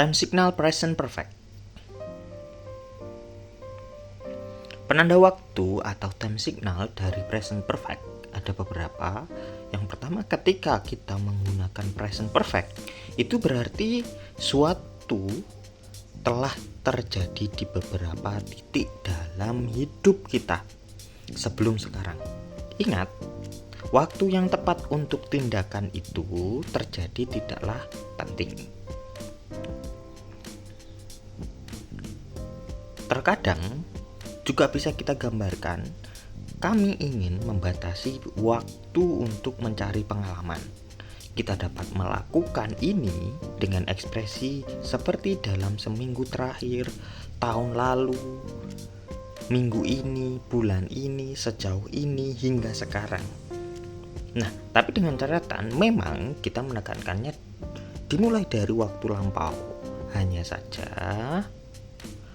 Time signal present perfect. Penanda waktu atau time signal dari present perfect ada beberapa. Yang pertama, ketika kita menggunakan present perfect, itu berarti suatu telah terjadi di beberapa titik dalam hidup kita sebelum sekarang. Ingat, waktu yang tepat untuk tindakan itu terjadi tidaklah penting. Terkadang juga bisa kita gambarkan, kami ingin membatasi waktu untuk mencari pengalaman. Kita dapat melakukan ini dengan ekspresi seperti dalam seminggu terakhir, tahun lalu, minggu ini, bulan ini, sejauh ini, hingga sekarang. Nah, tapi dengan catatan memang kita menekankannya dimulai dari waktu lampau. Hanya saja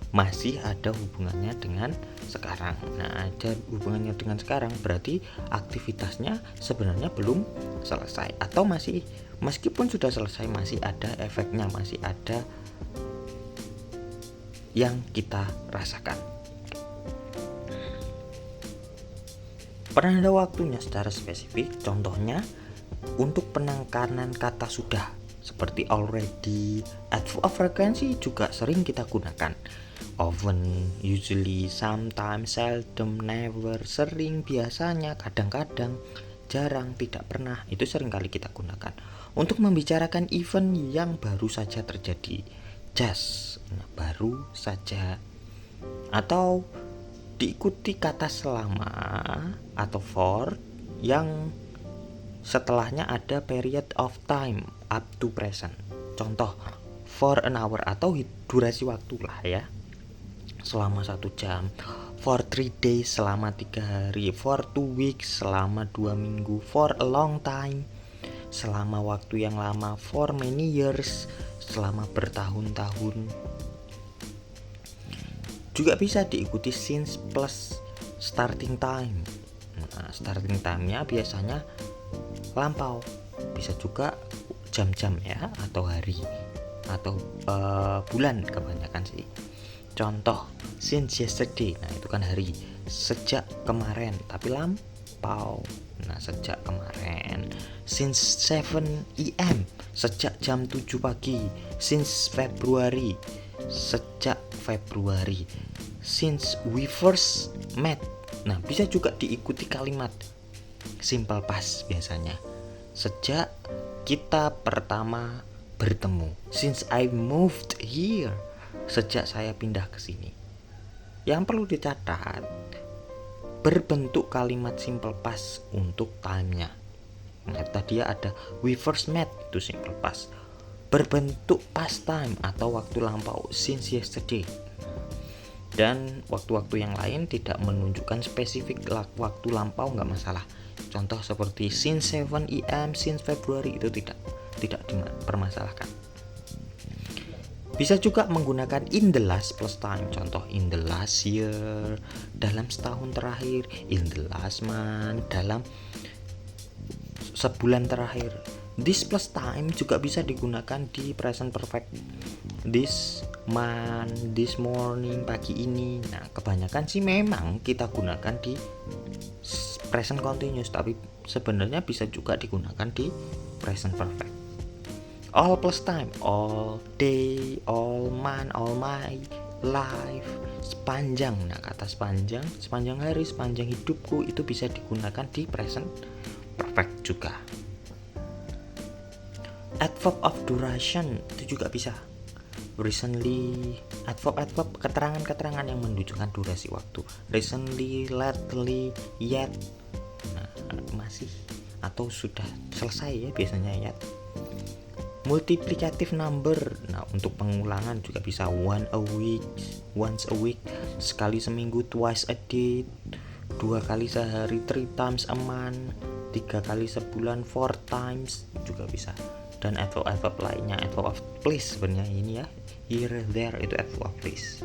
masih ada hubungannya dengan sekarang. Nah, ada hubungannya dengan sekarang berarti aktivitasnya sebenarnya belum selesai, atau masih, meskipun sudah selesai, masih ada efeknya, masih ada yang kita rasakan. Penanda waktunya secara spesifik, contohnya untuk penekanan kata sudah seperti already, adverb frequency juga sering kita gunakan. Often, usually, sometimes, seldom, never, sering, biasanya, kadang-kadang, jarang, tidak pernah, itu sering kali kita gunakan untuk membicarakan event yang baru saja terjadi, just, baru saja, atau diikuti kata selama atau for yang setelahnya ada period of time up to present. Contoh, for an hour atau durasi waktu lah ya, selama 1 jam, for 3 days selama 3 hari, for 2 weeks selama 2 minggu, for a long time selama waktu yang lama, for many years selama bertahun-tahun. Juga bisa diikuti since plus starting time. Nah, starting time-nya biasanya lampau, bisa juga jam-jam ya, atau hari, atau bulan kebanyakan sih. Contoh, since yesterday, nah itu kan hari, sejak kemarin, tapi lampau, nah sejak kemarin. Since 7 AM, sejak jam 7 pagi. Since February, sejak Februari. Since we first met, nah bisa juga diikuti kalimat simple past biasanya, sejak kita pertama bertemu. Since I moved here, sejak saya pindah ke sini. Yang perlu dicatat, berbentuk kalimat simple past untuk time-nya. Nah, tadi ada we first met, itu simple past. Berbentuk past time atau waktu lampau, since yesterday. Dan waktu-waktu yang lain tidak menunjukkan spesifik waktu lampau, nggak masalah. Contoh seperti since 7 AM, since February, itu tidak dipermasalahkan. Bisa juga menggunakan in the last plus time. Contoh, in the last year, dalam setahun terakhir, in the last month, dalam sebulan terakhir. This plus time juga bisa digunakan di present perfect. This month, this morning, pagi ini. Nah, kebanyakan sih memang kita gunakan di present continuous, tapi sebenarnya bisa juga digunakan di present perfect. All plus time, all day, all month, all my life, sepanjang. Nah, kata sepanjang hari, sepanjang hidupku, itu bisa digunakan di present perfect juga. Adverb of duration itu juga bisa. Recently, adverb keterangan-keterangan yang menunjukkan durasi waktu. Recently, lately, yet. Nah, masih atau sudah selesai ya biasanya yet. Multiplicative number, nah untuk pengulangan juga bisa once a week, sekali seminggu, twice a day, 2 kali sehari, 3 times a month, 3 kali sebulan, 4 times juga bisa. Dan adverb lainnya, adverb of place sebenarnya ini ya, here, there, itu adverb of place.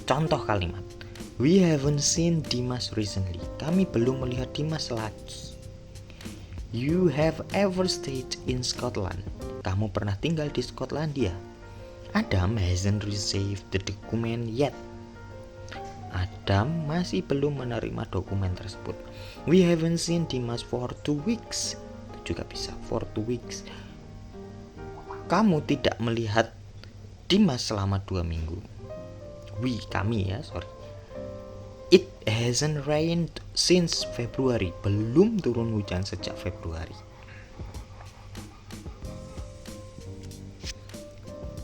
Contoh kalimat, we haven't seen Dimas recently, kami belum melihat Dimas lagi. You have ever stayed in Scotland, kamu pernah tinggal di Skotlandia? Adam hasn't received the document yet. Adam masih belum menerima dokumen tersebut. We haven't seen Dimas for 2 weeks. Itu juga bisa, for 2 weeks. Kamu tidak melihat Dimas selama 2 minggu. Kami ya, sorry. It hasn't rained since February. Belum turun hujan sejak Februari.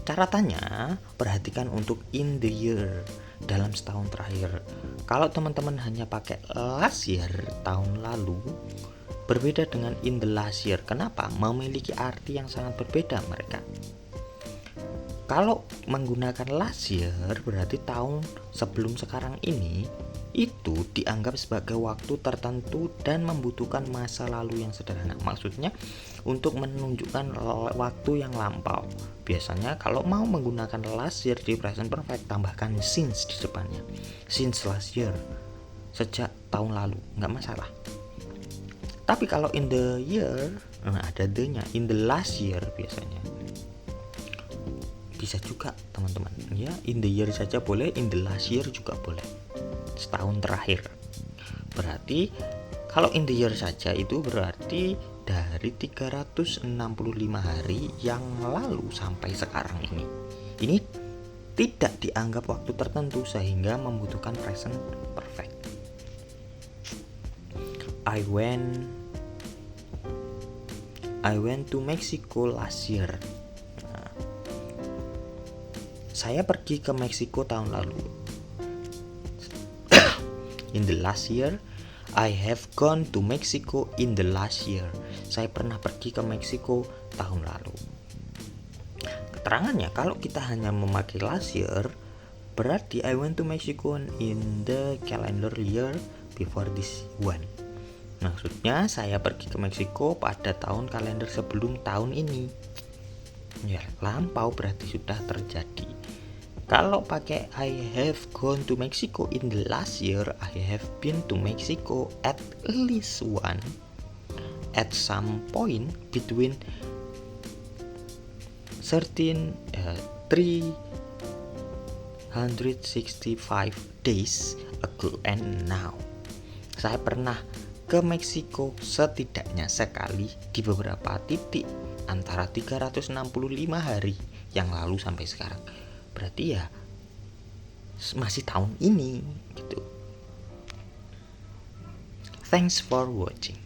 Catatannya, perhatikan untuk in the year, dalam setahun terakhir. Kalau teman-teman hanya pakai last year, tahun lalu, berbeda dengan in the last year. Kenapa? Memiliki arti yang sangat berbeda mereka. Kalau menggunakan last year, berarti tahun sebelum sekarang ini, itu dianggap sebagai waktu tertentu dan membutuhkan masa lalu yang sederhana. Maksudnya untuk menunjukkan waktu yang lampau. Biasanya kalau mau menggunakan last year di present perfect, tambahkan since di depannya. Since last year, sejak tahun lalu, nggak masalah. Tapi kalau in the year, ada the-nya. In the last year biasanya. Bisa juga teman-teman ya, in the year saja boleh, in the last year juga boleh, setahun terakhir. Berarti kalau in the year saja itu berarti dari 365 hari yang lalu sampai sekarang ini. Ini tidak dianggap waktu tertentu sehingga membutuhkan present perfect. I went to Mexico last year. Saya pergi ke Meksiko tahun lalu. In the last year, I have gone to Mexico in the last year. Saya pernah pergi ke Meksiko tahun lalu. Keterangannya, kalau kita hanya memakai last year, berarti I went to Mexico in the calendar year before this one. Maksudnya saya pergi ke Meksiko pada tahun kalender sebelum tahun ini. Ya, lampau berarti sudah terjadi. Kalau pakai I have gone to Mexico in the last year, I have been to Mexico at least one, at some point between 365 days ago and now. Saya pernah ke Meksiko setidaknya sekali di beberapa titik antara 365 hari yang lalu sampai sekarang. Berarti ya masih tahun ini gitu. Thanks for watching.